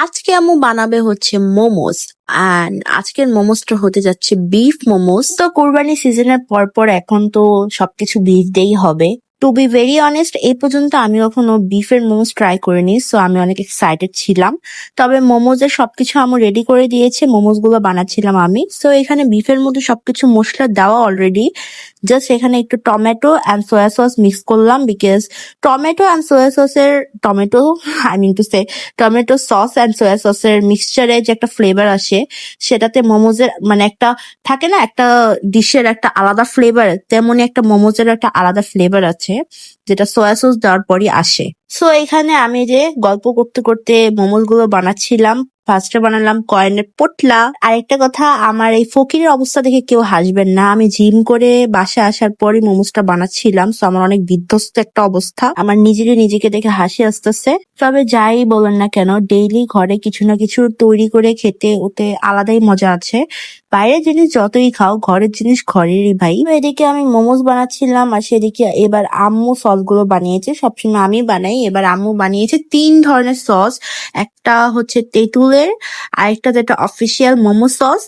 আজকে আম্মু বানাবে হচ্ছে মোমোস। অ্যান্ড আজকের মোমোসটা হতে যাচ্ছে বিফ মোমোস। তো কোরবানি সিজনের পর এখন তো সবকিছু বিফ দিয়েই হবে। টু বি ভেরি অনেস্ট, এই পর্যন্ত আমি কখনো বিফের মোমোস ট্রাই করিনি, সো আমি অনেক এক্সাইটেড ছিলাম। তবে মোমোজের সবকিছু আম্মু রেডি করে দিয়েছে, মোমোস গুলো বানাচ্ছিলাম আমি। সো এখানে বিফের মধ্যে সবকিছু মশলা দেওয়া অলরেডি, জাস্ট এখানে একটু tomato and soya sauce mix করলাম, বিকজ টমেটো অ্যান্ড সোয়া সসের tomato I mean to say tomato sauce and soya সসের মিক্সচারে যে একটা ফ্লেভার আসে, সেটাতে মোমোজের মানে একটা থাকে না, একটা ডিশের একটা আলাদা ফ্লেভার, তেমনি একটা মোমোজের একটা আলাদা ফ্লেভার আছে যেটা সোয়া সস দেওয়ার পরই আসে। সো এখানে আমি যে গল্প করতে করতে মোমোজ গুলো বানাচ্ছিলাম। ফার্স্টে বানালাম কয়েনের পোটলা। আরেকটা কথা, আমার এই ফকিরের অবস্থা দেখে কেউ হাসবেন না। আমি জিম করে বাসায় আসার পরই মোমোসটা বানাচ্ছিলাম, সো আমার অনেক বিধ্বস্ত একটা অবস্থা। আমার নিজেকে দেখে হাসি আসতেছে। তবে যাই বলেন না কেন, ডেইলি ঘরে কিছু না কিছু তৈরি করে খেতে ওতে আলাদাই মজা আছে। বাইরের জিনিস যতই খাও, ঘরের জিনিস ঘরেরই ভাই। এদিকে আমি মোমোস বানাচ্ছিলাম, আর সেদিকে এবার আম্মু সস গুলো বানিয়েছে। সবসময় আমি বানাই, এবার আম্মু বানিয়েছে 3 ধরনের সস। একটা হচ্ছে তেঁতুলের, আরেকটা যেটা official momo sauce,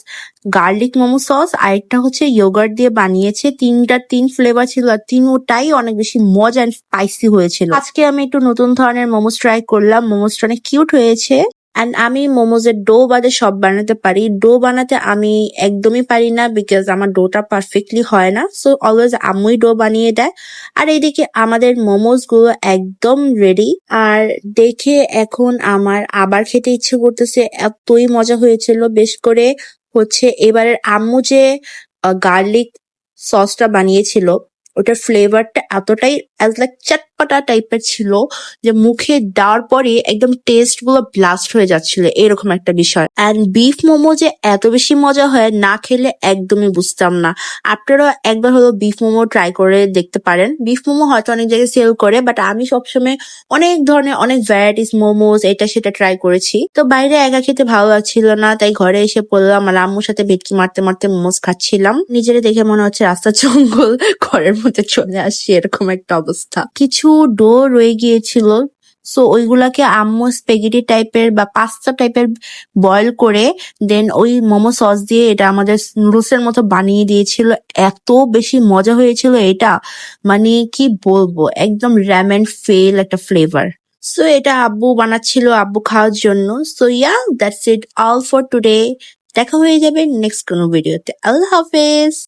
garlic momo sauce, আরেকটা হচ্ছে ইয়োগার্ট দিয়ে বানিয়েছে। 3 ফ্লেভার ছিল, আর তিনটাই অনেক বেশি মজা এন্ড স্পাইসি হয়েছিল। আজকে আমি একটু নতুন ধরনের মোমোস ট্রাই করলাম, মোমোসটা অনেক কিউট হয়েছে। অ্যান্ড আমি মোমোজের ডো বাদে সব বানাতে পারি। ডো বানাতে আমি একদমই পারি না, বিকজ আমার ডোটা পারফেক্টলি হয় না, সো অলওয়েজ আম্মুই ডো বানিয়ে দেয়। আর এইদিকে আমাদের মোমোস গুলো একদম রেডি। আর দেখে এখন আমার আবার খেতে ইচ্ছে করতেছে, এতই মজা হয়েছিল। বেশ করে হচ্ছে এবারের আম্মু যে গার্লিক সসটা বানিয়েছিল, ওটার ফ্লেভারটা এতটাই অ্যাজ লাইক চটপটা টাইপের ছিল যে মুখে দেওয়ার পরে একদম টেস্ট গুলো ব্লাস্ট হয়ে যাচ্ছিল, এরকম একটা বিষয়। অ্যান্ড বিফ মোমো যে এত বেশি মজা হয়, না খেলে একদমই বুঝতাম না। আপনারা একবার হলো বিফ মোমো ট্রাই করে দেখতে পারেন। বিফ মোমো হয়তো অনেক জায়গায় সেল করে, বাট আমি সবসময় অনেক ধরনের অনেক ভ্যারাইটিস মোমোস এটা সেটা ট্রাই করেছি। তো বাইরে একা খেতে ভালো লাগছিল না, তাই ঘরে এসে পড়লাম আর আম্মুর সাথে ভেটকি মারতে মারতে মোমোস খাচ্ছিলাম। নিজেরে দেখে মনে হচ্ছে রাস্তা জঙ্গল ঘরের মধ্যে চলে আসছি, এরকম একটা অবস্থা। কিছু ডো রয়ে গিয়েছিল, সো ওইগুলাকে আম্মু স্পেগেটি টাইপের বা পাস্তা টাইপের বয়েল করে দেন ওই মোমো সস দিয়ে এটা আমাদের নুডলসের মতো বানিয়ে দিয়েছিল। এত বেশি মজা হয়েছিল এটা, মানে কি বলবো, একদম র্যামেন ফেল একটা ফ্লেভার। সো এটা আব্বু বানাচ্ছিল আব্বু খাওয়ার জন্য। So yeah, that's it all for today. দেখা হয়ে যাবে নেক্সট কোনো ভিডিওতে। আল্লাহ হাফেজ।